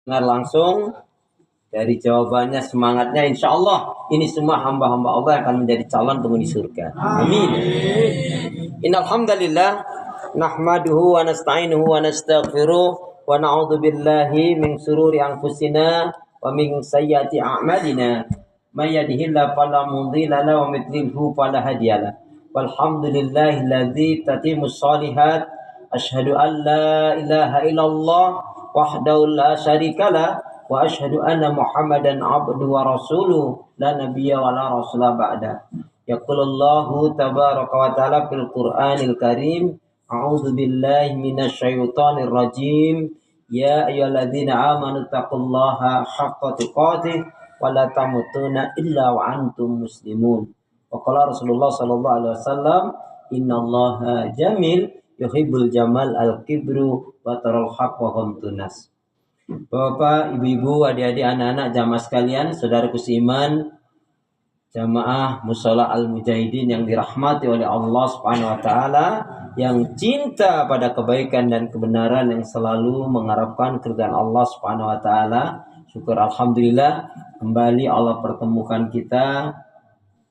Dengar langsung dari jawabannya, semangatnya, insya Allah ini semua hamba-hamba Allah yang akan menjadi calon penghuni surga. Amin. Innal hamdalillah nahmaduhu wa nasta'inuhu wa nastaghfiruh wa na'udzu billahi min shururi anfusina wa min sayyiati a'malina. May yahdihillahu fala mudilla lahu wa may yudlilhu fala hadiyalah. Walhamdulillahilladzi tatimmus shalihat. Asyhadu an la ilaha illallah wahdahu la syarikalah wa asyhadu anna Muhammadan abduhu wa rasuluh la nabiyya wa la rasula ba'da. Yaqulullahu tabaraka wa ta'ala fil Qur'anil Karim, a'udzu billahi minasyaitonir rajim. Ya ayyuhalladzina amanu taqullaha haqqa tuqatih wa la tamutunna illa wa antum muslimun. Wa qala Rasulullah sallallahu alaihi wasallam, innallaha jamil yuhibbul jamal al-kibru wa taral haqq wa ghamtunas. Bapak, ibu-ibu, adik-adik, anak-anak, jamaah sekalian, saudaraku seiman, jamaah Mushola Al-Mujahidin yang dirahmati oleh Allah Subhanahu wa taala, yang cinta pada kebaikan dan kebenaran, yang selalu mengharapkan keridhaan Allah Subhanahu wa taala. Syukur alhamdulillah kembali Allah pertemukan kita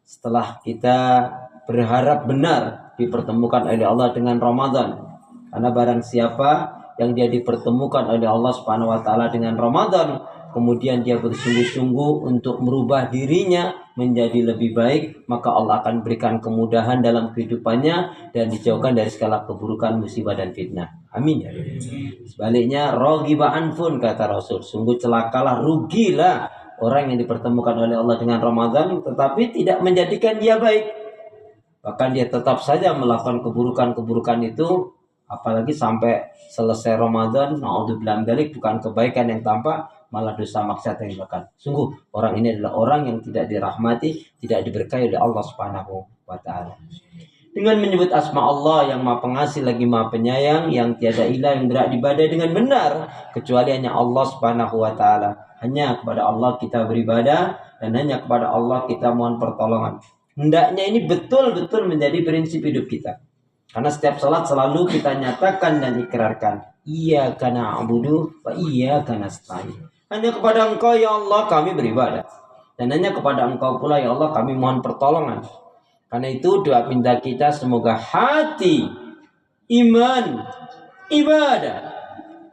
setelah kita berharap benar dipertemukan oleh Allah dengan Ramadan. Karena barang siapa yang dia dipertemukan oleh Allah Subhanahu wa taala dengan Ramadan, kemudian dia bersungguh-sungguh untuk merubah dirinya menjadi lebih baik, maka Allah akan berikan kemudahan dalam kehidupannya dan dijauhkan dari segala keburukan, musibah dan fitnah. Amin ya. Sebaliknya, raghiba anfun, kata Rasul, sungguh celakalah, rugilah orang yang dipertemukan oleh Allah dengan Ramadan tetapi tidak menjadikan dia baik. Bahkan dia tetap saja melakukan keburukan-keburukan itu, apalagi sampai selesai Ramadan, naudzubillah dzalik, bukan kebaikan yang tampak, malah dosa maksiat yang bahkan. Sungguh orang ini adalah orang yang tidak dirahmati, tidak diberkahi oleh Allah Subhanahu wa taala. Dengan menyebut asma Allah yang Maha Pengasih lagi Maha Penyayang, yang tiada ilah yang berhak diibadai dengan benar kecuali hanya Allah Subhanahu wa taala. Hanya kepada Allah kita beribadah dan hanya kepada Allah kita mohon pertolongan. Hendaknya ini betul-betul menjadi prinsip hidup kita. Karena setiap salat selalu kita nyatakan dan ikrarkan, iyyaka na'budu wa iyyaka nasta'in. Hanya kepada Engkau ya Allah kami beribadah, dan hanya kepada Engkau pula ya Allah kami mohon pertolongan. Karena itu doa minta kita semoga hati, iman, ibadah,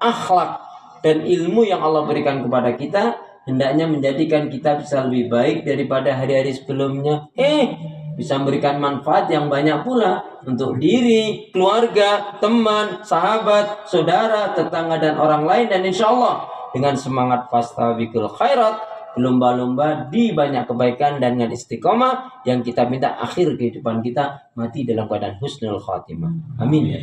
akhlak dan ilmu yang Allah berikan kepada kita hendaknya menjadikan kita bisa lebih baik daripada hari-hari sebelumnya. Bisa memberikan manfaat yang banyak pula untuk diri, keluarga, teman, sahabat, saudara, tetangga dan orang lain. Dan insya Allah dengan semangat fastabiqul khairat, berlomba-lomba di banyak kebaikan dan dengan istiqomah yang kita minta akhir kehidupan kita mati dalam keadaan husnul khatimah. Amin ya.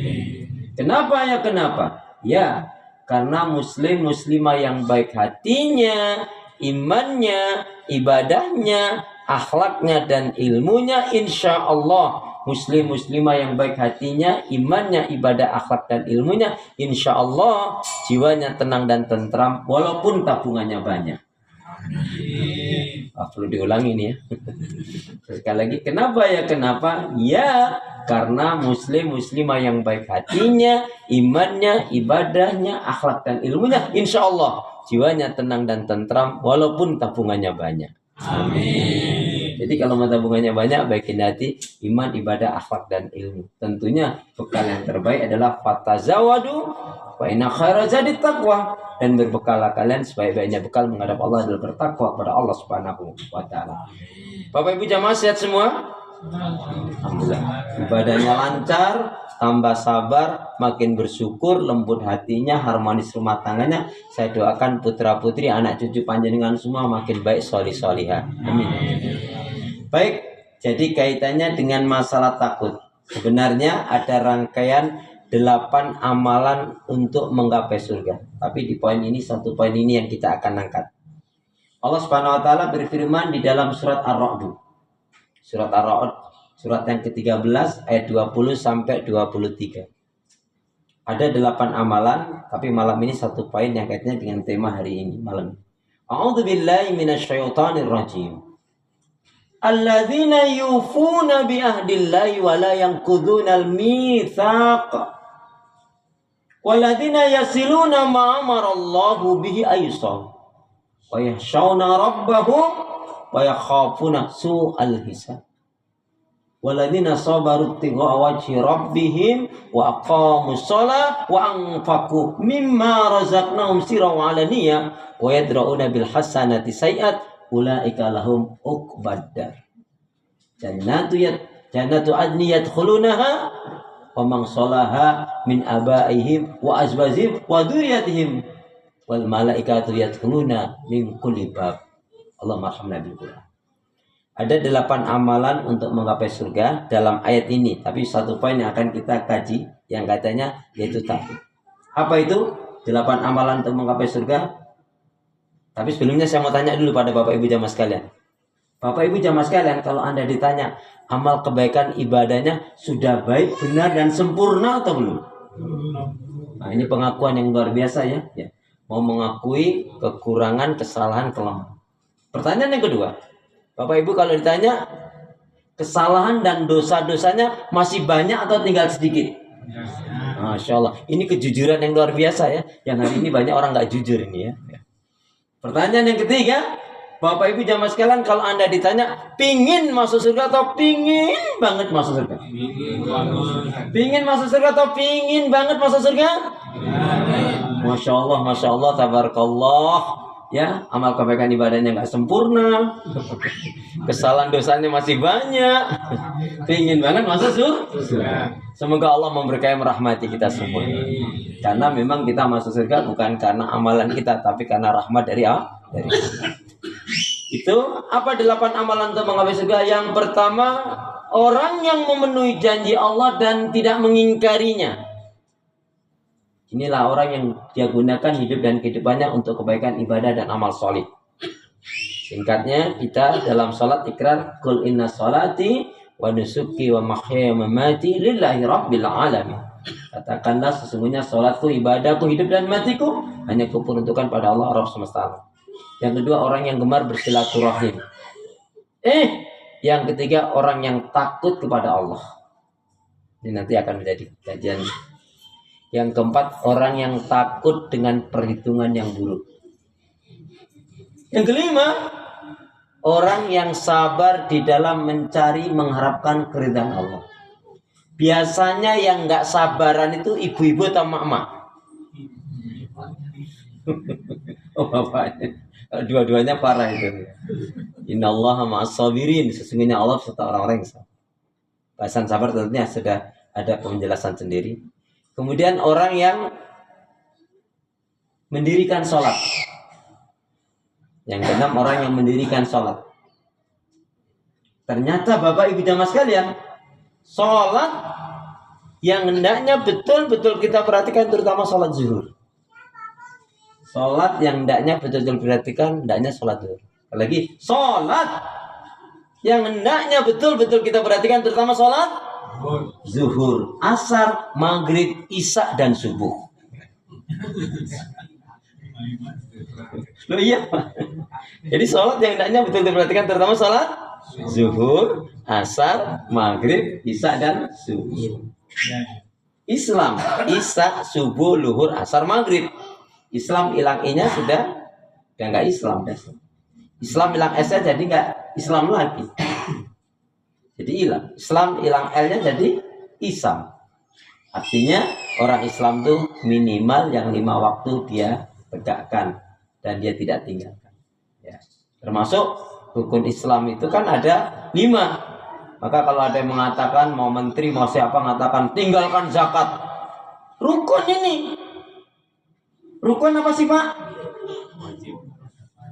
Kenapa ya? Kenapa? Ya, karena muslimah yang baik hatinya, imannya, ibadahnya, akhlaknya dan ilmunya, insya Allah muslimah yang baik hatinya, imannya, ibadah, akhlak dan ilmunya, insya Allah jiwanya tenang dan tentram walaupun tabungannya banyak. Perlu diulangi nih ya. Sekali lagi, kenapa ya? Kenapa? Ya, karena muslimah yang baik hatinya, imannya, ibadahnya, akhlak dan ilmunya, insya Allah jiwanya tenang dan tentram walaupun tabungannya banyak. Amin. Jadi kalau tabungannya banyak, baikin hati, iman, ibadah, akhlak dan ilmu. Tentunya bekal yang terbaik adalah fatazawadu wa inna khaira zadi taqwa, dan berbekalah kalian sebaik-baiknya bekal menghadap Allah adalah bertakwa kepada Allah Subhanahu wa taala. Bapak Ibu jamaah sehat semua? Alhamdulillah. Ibadahnya lancar, tambah sabar, makin bersyukur, lembut hatinya, harmonis rumah tangganya. Saya doakan putra-putri, anak cucu panjenengan semua makin baik, solih-solihah. Amin. Baik, jadi kaitannya dengan masalah takut. Sebenarnya ada rangkaian 8 amalan untuk menggapai surga. Tapi di poin ini, satu poin ini yang kita akan angkat. Allah Subhanahu wa taala berfirman di dalam surat Ar-Ra'd. Surat Ar-Ra'd, surat yang ke-13 ayat 20 sampai 23. Ada 8 amalan, tapi malam ini satu poin yang kaitannya dengan tema hari ini malam. A'udzubillahi minasyaitonir rajim. Alladzina yufuna bi ahdillahi wa la yanqudunal mitsaq Walladzina yasiluna ma amarallahu bihi ayyusal. Wa yakhshawna rabbahum wa yakhafuna su'al hisab. Walladzina sabaru ibtigha'a wajhi rabbihim wa aqamus shalah wa anfaqu mimma razaqnahum sirran wa 'alaniyah wa yadra'una bil hasanati sayyi'at ulaika lahum uqbad dar. Jannatu adni yadkhulunaha wa man shalaha min abaihim wa azwajihim wa dzurriyyatihim wal malaikatu yadkhuluna min kulli bab. Allahumma arhamna bil Qur'an. Ada 8 amalan untuk menggapai surga dalam ayat ini. Tapi satu poin yang akan kita kaji yang katanya yaitu takut. Apa itu 8 amalan untuk menggapai surga? Tapi sebelumnya saya mau tanya dulu pada Bapak Ibu jamaah sekalian. Bapak Ibu jamaah sekalian, kalau Anda ditanya amal kebaikan ibadahnya sudah baik, benar dan sempurna atau belum? Nah, ini pengakuan yang luar biasa ya. Mau mengakui kekurangan, kesalahan, kelemahan. Pertanyaan yang kedua, Bapak Ibu kalau ditanya kesalahan dan dosa-dosanya masih banyak atau tinggal sedikit? Masya Allah, ini kejujuran yang luar biasa ya. Yang hari ini banyak orang nggak jujur ini ya. Pertanyaan yang ketiga, Bapak Ibu jamaah sekalian, kalau Anda ditanya pingin masuk surga atau pingin banget masuk surga? Pingin masuk surga atau pingin banget masuk surga? Masya Allah, tabarakallah. Ya, amal kebaikan ibadahnya nggak sempurna, kesalahan dosanya masih banyak, pingin banget masuk surga. Semoga Allah memberkahi merahmati kita semua. Karena memang kita masuk surga bukan karena amalan kita, tapi karena rahmat dari Allah. Itu apa 8 amalan untuk menggapai surga? Yang pertama, orang yang memenuhi janji Allah dan tidak mengingkarinya. Inilah orang yang dia gunakan hidup dan kehidupannya untuk kebaikan ibadah dan amal soleh. Singkatnya, kita dalam salat ikrar, Qul inna salati wa nusuki wa mahyaya wa mamati lillahi rabbil alamin. Katakanlah sesungguhnya salatku, ibadahku, hidup dan matiku hanya kuperuntukkan pada Allah Rabb semesta alam. Yang kedua, orang yang gemar bersilaturahim. Yang ketiga, orang yang takut kepada Allah. Ini nanti akan menjadi kajian. Yang keempat, orang yang takut dengan perhitungan yang buruk. Yang kelima, orang yang sabar di dalam mencari mengharapkan keridhaan Allah. Biasanya yang nggak sabaran itu ibu-ibu atau mak-mak. Oh bapaknya, dua-duanya parah itu. Innallaha ma'as sabirin, sesungguhnya Allah serta orang-orang yang sabar. Bahasan sabar tentunya sudah ada penjelasan sendiri. Kemudian orang yang mendirikan sholat. Yang keenam, orang yang mendirikan sholat. Ternyata Bapak Ibu jamaah sekalian, sholat yang hendaknya betul-betul kita perhatikan, terutama sholat zuhur. Sholat yang hendaknya betul-betul perhatikan, hendaknya sholat zuhur. Lagi, sholat yang hendaknya betul-betul kita perhatikan, terutama sholat zuhur, asar, maghrib, isya dan subuh. Loh iya. Jadi sholat yang hendaknya betul diperhatikan, terutama sholat zuhur, asar, maghrib, isya dan subuh. Islam, isya, subuh, luhur, asar, maghrib. Islam hilang i-nya sudah nggak Islam. Islam hilang s-nya jadi nggak Islam lagi. Jadi hilang. Islam hilang L-nya jadi Islam. Artinya orang Islam tuh minimal yang 5 waktu dia tegakkan dan dia tidak tinggalkan. Ya. Termasuk rukun Islam itu kan ada 5. Maka kalau ada yang mengatakan mau menteri mau siapa mengatakan tinggalkan zakat. Rukun ini. Rukun apa sih Pak? Wajib.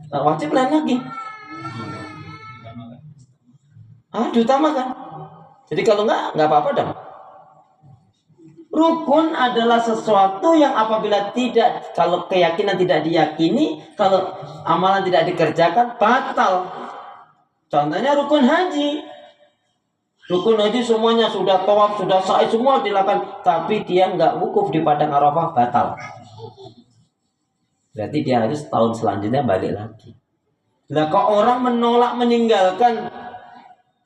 Wajib lain lagi. Diutamakan. Jadi kalau nggak apa-apa dong. Rukun adalah sesuatu yang apabila tidak, kalau keyakinan tidak diyakini, kalau amalan tidak dikerjakan, batal. Contohnya rukun haji. Rukun haji semuanya sudah tawaf, sudah sa'i, semua dilakukan, tapi dia nggak wukuf di padang Arafah, batal. Berarti dia harus tahun selanjutnya balik lagi. Nah, kalau orang menolak meninggalkan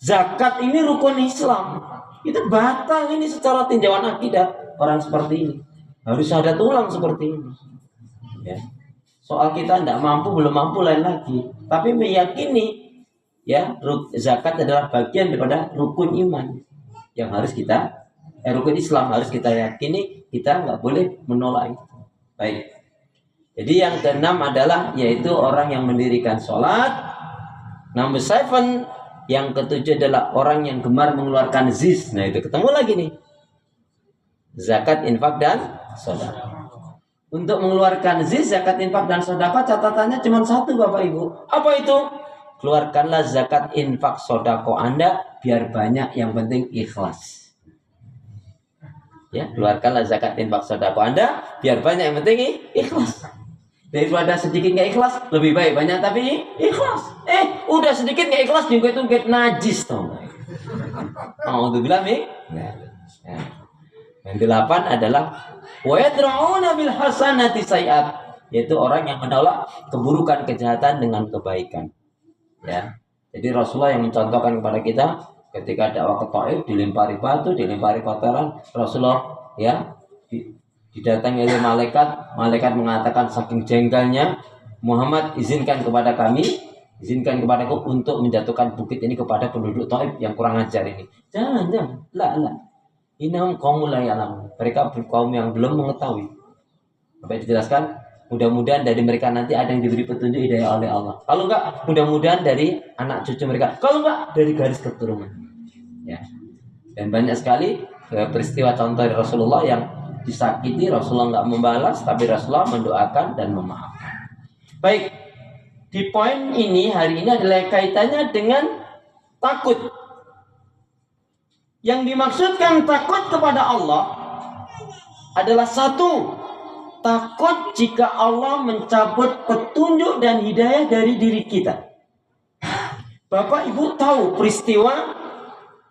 zakat, ini rukun Islam, itu batal ini secara tinjauan akidah orang seperti ini. Harus ada tulang seperti ini. Ya. Soal kita tidak mampu, belum mampu lain lagi. Tapi meyakini ya zakat adalah bagian daripada rukun iman yang harus kita rukun Islam harus kita yakini, kita nggak boleh menolak itu. Baik. Jadi yang keenam adalah yaitu orang yang mendirikan sholat. Number 7, yang ketujuh adalah orang yang gemar mengeluarkan ziz. Nah itu ketemu lagi nih. Zakat, infak, dan sedekah. Untuk mengeluarkan zakat, infak, dan sedekah catatannya cuma satu Bapak Ibu. Apa itu? Keluarkanlah zakat, infak, sedekah Anda biar banyak, yang penting ikhlas. Ya, keluarkanlah zakat, infak, sedekah Anda biar banyak, yang penting ikhlas. Daripada sedikit nggak ikhlas, lebih baik banyak tapi ikhlas. Udah sedikit nggak ikhlas juga itu najis toh. Untuk bilang nih. Yang 8 adalah wa yadra'una bil hasanati sayiat, yaitu orang yang menolak keburukan, kejahatan dengan kebaikan. Ya. Jadi Rasulullah yang mencontohkan kepada kita ketika dakwah ke Taif, dilempari batu, dilempari kotoran, Rasulullah ya didatangi oleh malaikat mengatakan saking jengkelnya, Muhammad izinkan kepadaku untuk menjatuhkan bukit ini kepada penduduk Taif yang kurang ajar ini. Jangan. La. Innahum qaumul la ya'lamun. Mereka kaum yang belum mengetahui. Sampai dijelaskan, mudah-mudahan dari mereka nanti ada yang diberi petunjuk hidayah oleh Allah. Kalau enggak, mudah-mudahan dari anak cucu mereka. Kalau enggak, dari garis keturunan. Ya. Dan banyak sekali peristiwa contoh dari Rasulullah yang disakiti, Rasulullah enggak membalas, tapi Rasulullah mendoakan dan memaafkan. Baik. Di poin ini hari ini adalah kaitannya dengan takut. Yang dimaksudkan takut kepada Allah adalah satu, takut jika Allah mencabut petunjuk dan hidayah dari diri kita. Bapak Ibu tahu peristiwa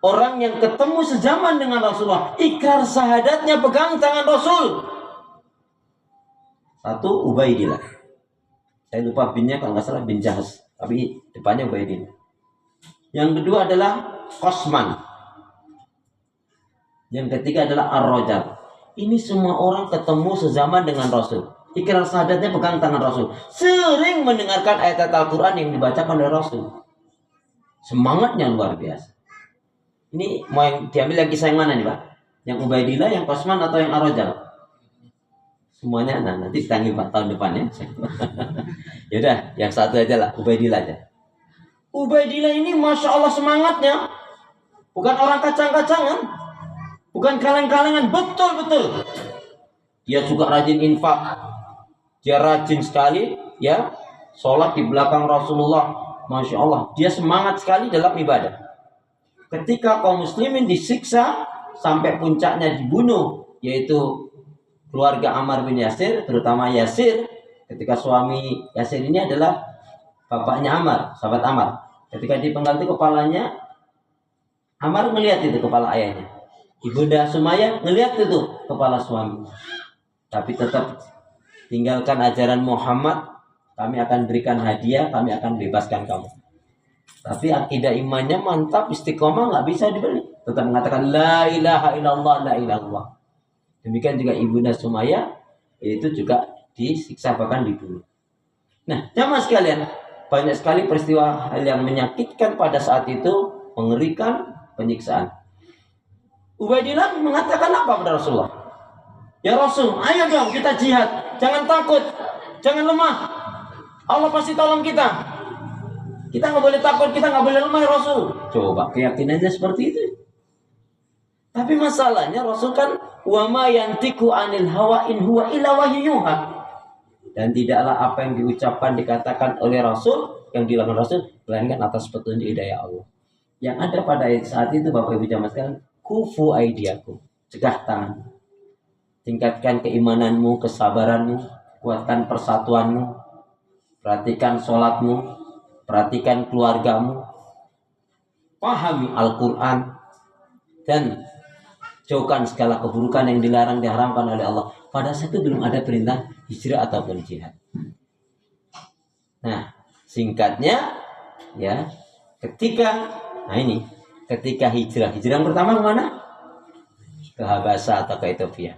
orang yang ketemu sezaman dengan Rasulullah, ikrar syahadatnya pegang tangan Rasul. Satu, Ubaidillah. Saya lupa binnya, kalau nggak salah bin Jahas, tapi depannya Ubaidillah. Yang kedua adalah Qasman. Yang ketiga adalah Ar-Rajab. Ini semua orang ketemu sezaman dengan Rasul. Ikrar syahadatnya pegang tangan Rasul. Sering mendengarkan ayat Al-Quran yang dibacakan oleh Rasul. Semangatnya luar biasa. Ini mau yang diambil yang kisah yang mana nih Pak? Yang Ubaidillah, yang Qasman, atau yang Ar-Rajab? Semuanya nanti ditanggi Pak tahun depan ya. Yaudah, yang satu aja lah, Ubaidillah aja. Ubaidillah ini Masya Allah semangatnya. Bukan orang kacang-kacangan. Bukan kaleng-kalengan, betul-betul. Dia juga rajin infak. Dia rajin sekali, ya, sholat di belakang Rasulullah. Masya Allah, dia semangat sekali dalam ibadah. Ketika kaum muslimin disiksa sampai puncaknya dibunuh, yaitu keluarga Ammar bin Yasir, terutama Yasir. Ketika suami Yasir ini adalah bapaknya Ammar, sahabat Ammar. Ketika dipenggal itu kepalanya, Ammar melihat itu kepala ayahnya. Ibunda Sumayyah ngelihat itu kepala suami. Tapi tetap tinggalkan ajaran Muhammad, kami akan berikan hadiah, kami akan bebaskan kamu. Tapi akidah imannya mantap, istiqomah, nggak bisa dibeli. Tetap mengatakan la ilaha illallah, la ilaha illallah. Demikian juga Ibunda Sumayyah, itu juga disiksa bahkan dibunuh. Nah, jamaah sekalian, banyak sekali peristiwa hal yang menyakitkan pada saat itu, mengerikan, penyiksaan. Ubaidillah mengatakan apa pada Rasulullah? Ya Rasul, ayo dong kita jihad. Jangan takut, jangan lemah. Allah pasti tolong kita. Kita nggak boleh takut, kita nggak boleh lemah ya Rasul. Coba keyakinannya seperti itu. Tapi masalahnya Rasul kan wa ma yantiqu anil hawa in huwa illa wahyuha. Dan tidaklah apa yang diucapkan dikatakan oleh Rasul, yang dilakukan Rasul, melainkan atas petunjuk hidayah Allah. Yang ada pada saat itu Bapak Ibu jamaah sekalian, kufu aidiakum, cegah tangan. Tingkatkan keimananmu, kesabaranmu, kuatkan persatuanmu, perhatikan sholatmu, perhatikan keluargamu, pahami Al-Quran, dan jauhkan segala keburukan yang dilarang, diharamkan oleh Allah. Pada saat itu belum ada perintah hijrah ataupun jihad. Nah, singkatnya, ya, ketika hijrah yang pertama kemana? Ke Habasah atau ke Ethiopia.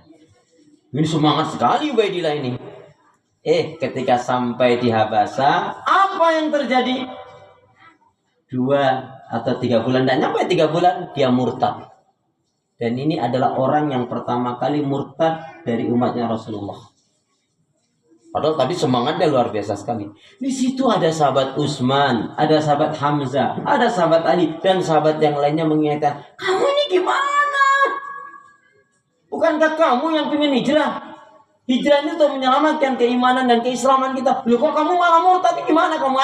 Ini semangat sekali Ubaidillah ini. Ketika sampai di Habasa, apa yang terjadi? 2 atau 3 bulan, tidak nyampe 3 bulan, dia murtad. Dan ini adalah orang yang pertama kali murtad dari umatnya Rasulullah. Padahal tadi semangatnya luar biasa sekali. Di situ ada sahabat Utsman, ada sahabat Hamzah, ada sahabat Ali, dan sahabat yang lainnya mengingatkan, kamu ini gimana? Bukankah kamu yang ingin hijrah? Hijrah itu untuk menyelamatkan keimanan dan keislaman kita. Loh kok kamu malah murtad? Gimana kamu?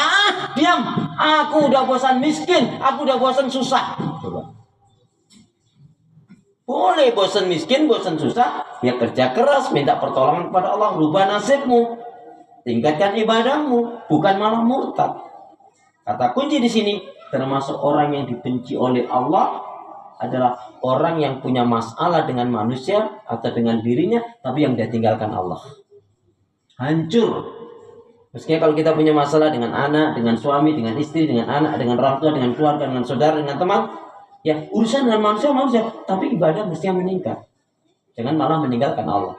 Diam. Aku udah bosan miskin. Aku udah bosan susah. Coba. Boleh bosan miskin, bosan susah. Ya kerja keras, minta pertolongan kepada Allah. Rubah nasibmu. Tingkatkan ibadahmu. Bukan malah murtad. Kata kunci di sini, termasuk orang yang dibenci oleh Allah adalah orang yang punya masalah dengan manusia atau dengan dirinya, tapi yang dia tinggalkan Allah. Hancur. Meskipun kalau kita punya masalah dengan anak, dengan suami, dengan istri, dengan anak, dengan orang tua, dengan keluarga, dengan saudara, dengan teman, ya urusan dengan manusia, tapi ibadah mestinya meningkat. Jangan malah meninggalkan Allah.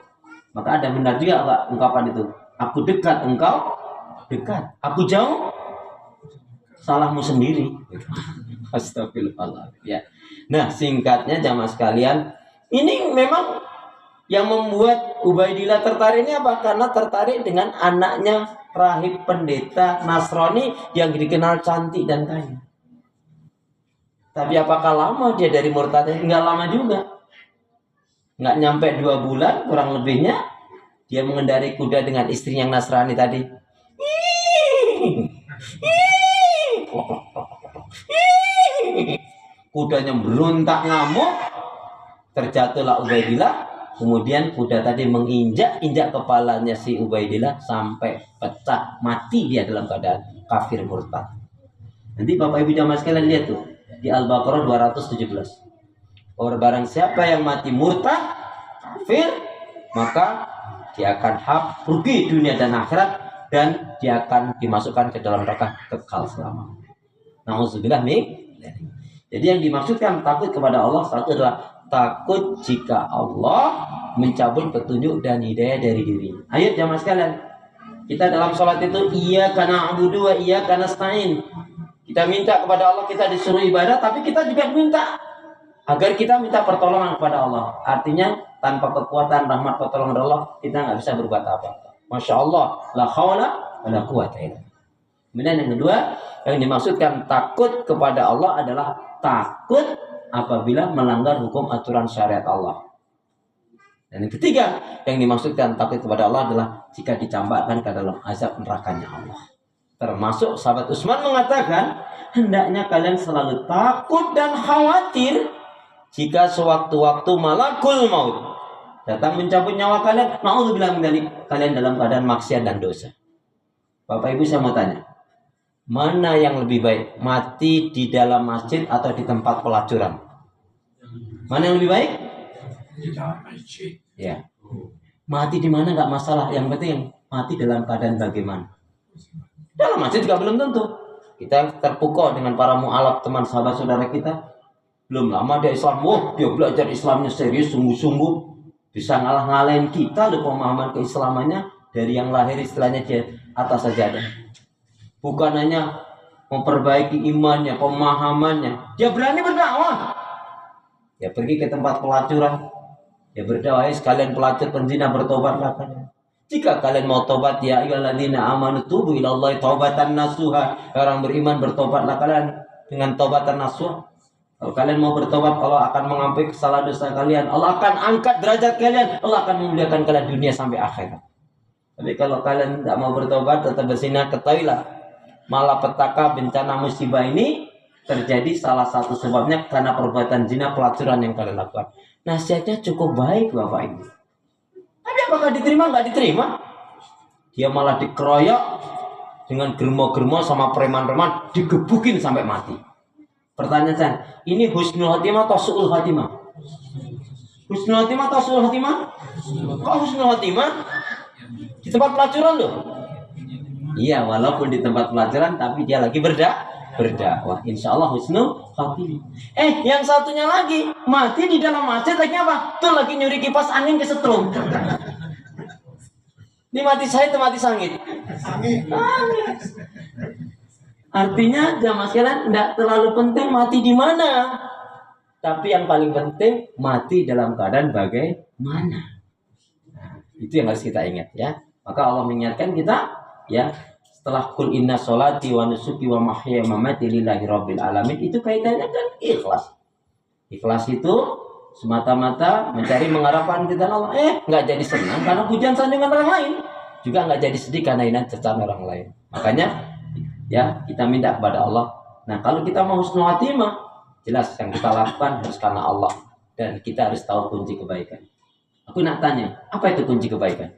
Maka ada benar juga ungkapan itu. Aku dekat, engkau dekat. Aku jauh, salahmu sendiri. Astagfirullahaladzim. Ya. Nah, singkatnya jamaah sekalian, ini memang yang membuat Ubaidillah tertarik ini apa? Karena tertarik dengan anaknya rahib pendeta Nasrani yang dikenal cantik dan kaya. Tapi apakah lama dia dari murtadnya? Enggak lama juga. Enggak nyampe 2 bulan kurang lebihnya dia mengendarai kuda dengan istri yang Nasrani tadi. Kudanya berontak ngamuk, terjatuhlah Ubaidillah. Kemudian kuda tadi menginjak kepalanya si Ubaidillah sampai pecah, mati dia dalam keadaan kafir murtad. Nanti Bapak Ibu jamaah sekalian lihat tuh di Al-Baqarah 217. Barang siapa yang mati murtad, kafir, maka dia akan rugi dunia dan akhirat, dan dia akan dimasukkan ke dalam neraka kekal selamanya. Nauzubillah min. Jadi yang dimaksudkan takut kepada Allah satu adalah takut jika Allah mencabut petunjuk dan hidayah dari diri. Ayo jamaah sekalian, kita dalam sholat itu iyyaka na'budu wa iyyaka nasta'in. Kita minta kepada Allah, kita disuruh ibadah, tapi kita juga minta agar kita minta pertolongan kepada Allah. Artinya tanpa kekuatan rahmat pertolongan Allah kita nggak bisa berbuat apa-apa. Masya Allah, la haula wa la quwwata illa billah. Kemudian yang kedua, yang dimaksudkan takut kepada Allah adalah takut apabila melanggar hukum aturan syariat Allah. Dan yang ketiga, yang dimaksudkan takut kepada Allah adalah jika dicampakkan ke dalam azab nerakanya Allah. Termasuk sahabat Utsman mengatakan, hendaknya kalian selalu takut dan khawatir jika sewaktu-waktu malakul maut datang mencabut nyawa kalian, na'udzubillah min dzalik, kalian dalam keadaan maksiat dan dosa. Bapak Ibu saya mau tanya, mana yang lebih baik, mati di dalam masjid atau di tempat pelacuran? Mana yang lebih baik? Di dalam masjid. Ya. Mati di mana nggak masalah, yang penting mati dalam keadaan bagaimana. Dalam masjid juga belum tentu. Kita terpukau dengan para mu'alaf teman sahabat saudara kita. Belum lama dia Islam, dia belajar Islamnya serius, sungguh-sungguh. Bisa ngalahin kita loh pemahaman keislamannya dari yang lahir istilahnya dia atas sajadah. Bukan hanya memperbaiki imannya, pemahamannya. Dia berani berdakwah. Ya pergi ke tempat pelacuran. Ya berdakwah, sekalian pelacur penzina bertobatlah kalian. Jika kalian mau tobat, ya ayyuhalladzina amanu tubu ilallahi taubatan nasuha. Orang beriman bertobatlah kalian dengan taubatan nasuha. Kalau kalian mau bertobat, Allah akan mengampuni kesalahan dosa kalian. Allah akan angkat derajat kalian. Allah akan memuliakan kalian dunia sampai akhirat. Tapi kalau kalian tidak mau bertobat, tetap berzina, ketahuilah malapetaka bencana musibah ini terjadi salah satu sebabnya karena perbuatan zina pelacuran yang kalian lakukan. Nasihatnya cukup baik Bapak Ibu. Tapi apakah diterima? Nggak diterima. Dia malah dikeroyok dengan germo-germo sama preman-preman, digebukin sampai mati. Pertanyaan saya, ini husnul khatimah atau su'ul khatimah? Husnul khatimah atau su'ul khatimah? Kok husnul khatimah? Di tempat pelacuran loh. Iya, walaupun di tempat pelacuran, tapi dia lagi berdakwah. Insya Allah husnul khatimah. Yang satunya lagi mati di dalam masjid lagi apa? Tuh lagi nyuri kipas angin kesetrum. Ini mati syahid atau mati sangit? Sangit. Artinya jamaah sekalian tidak terlalu penting mati di mana. Tapi yang paling penting mati dalam keadaan bagaimana. Nah, itu yang harus kita ingat ya. Maka Allah mengingatkan kita ya, setelah kul inna sholati wa nusuki wa mahyaya wa mamati lillahi rabbil alamin, itu kaitannya kan ikhlas. Ikhlas itu semata-mata mencari mengharapkan ridha Allah. Nggak jadi senang karena pujian sanjungan orang lain, juga nggak jadi sedih karena hina cercaan orang lain. Makanya ya kita minta kepada Allah. Nah kalau kita mau husnul khatimah, jelas yang kita lakukan harus karena Allah, dan kita harus tahu kunci kebaikan. Aku nak tanya, apa itu kunci kebaikan?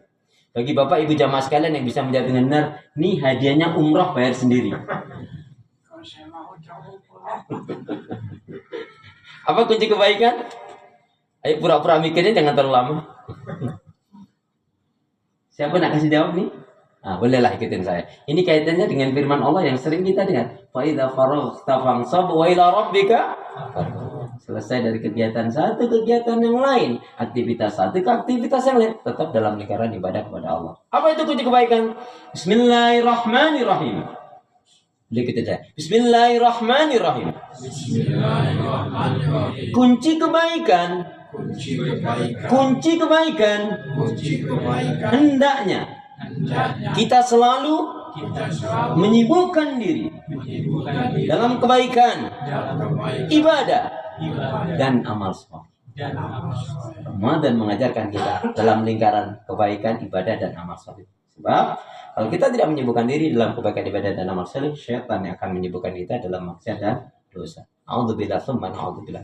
Bagi bapak ibu jamaah sekalian yang bisa menjawab dengan benar, nih hadiahnya umroh bayar sendiri. Apa kunci kebaikan? Ayo pura-pura mikirnya, jangan terlalu lama. Siapa nak kasih jawab nih? Nah, bolehlah ikutin saya. Ini kaitannya dengan firman Allah yang sering kita dengar. Fa idza faraghta fansab wa ila rabbika. Selesai dari kegiatan satu kegiatan yang lain, aktivitas satu ke aktivitas yang lain, tetap dalam lingkaran ibadah kepada Allah. Apa itu kunci kebaikan? Bismillahirrahmanirrahim. Boleh kita baca. Bismillahirrahmanirrahim. Bismillahirrahmanirrahim. Kunci kebaikan. Kunci kebaikan. Hendaknya kita selalu menyibukkan diri dalam kebaikan, ibadah dan amal saleh. Ramadan mengajarkan kita dalam lingkaran kebaikan, ibadah dan amal saleh. Sebab kalau kita tidak menyibukkan diri dalam kebaikan, ibadah dan amal saleh, syaitan yang akan menyibukkan kita dalam maksiat dan dosa. A'udzubillah tsumma a'udzubillah.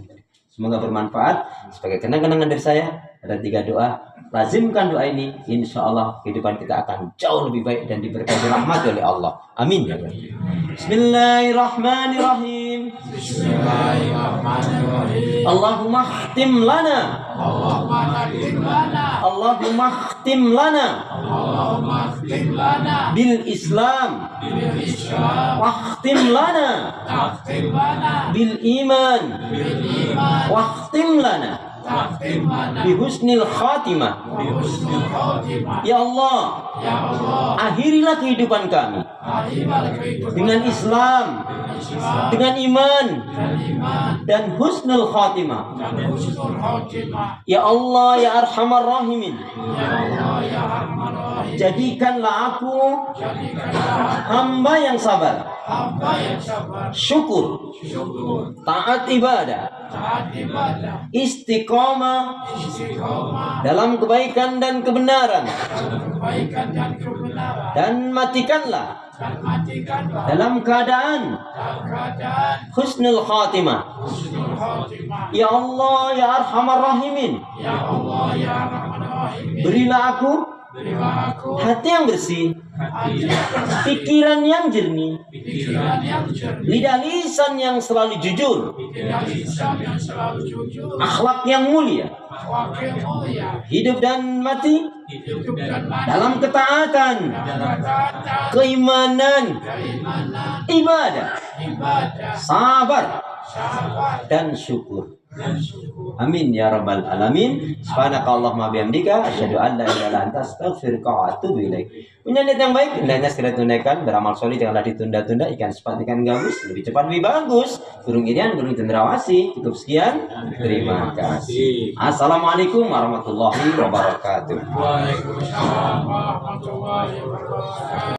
Semoga bermanfaat. Sebagai kenang-kenangan dari saya, ada 3 doa. Lazimkan doa ini, insya Allah kehidupan kita akan jauh lebih baik dan diberkati rahmat oleh Allah. Amin ya Allah. Bismillahirrahmanirrahim. Bismillahirrahmanirrahim. Allahumma khtim lana. Allahumma khtim lana. Allahumma khtim lana. Allahumma khtim lana. Bil Islam. Bil Islam. Wakhtim lana. Wakhtim lana. Bil iman. Bil iman. Wakhtim lana. Bihusnil khatimah. Ya Allah, akhirilah kehidupan kami dengan Islam, dengan iman, dan husnul khatimah. Ya Allah, ya Arhamar Rahimin, jadikanlah aku hamba yang sabar, syukur, taat ibadah, istiqomah dalam kebaikan dan kebenaran, dan matikanlah dalam keadaan husnul khatimah. Ya Allah, ya Arhamar Rahimin, berilah aku hati yang bersih, pikiran yang jernih, lidah lisan yang selalu jujur, akhlak yang mulia, hidup dan mati dalam ketaatan, keimanan, ibadah, sabar, dan syukur. Amin ya rabbal alamin. Subhanakallahumma bihamdika asyhadu an la ilaha illa anta astaghfiruka wa atubu ilaik. Punya niat yang baik, hendaknya segera tunaikan. Beramal soleh janganlah ditunda-tunda. Ikan sepat, ikan gabus, lebih cepat lebih bagus. Burung irian, burung cendrawasih. Cukup sekian. Terima kasih. Assalamualaikum warahmatullahi wabarakatuh. Waalaikumsalam warahmatullahi wabarakatuh.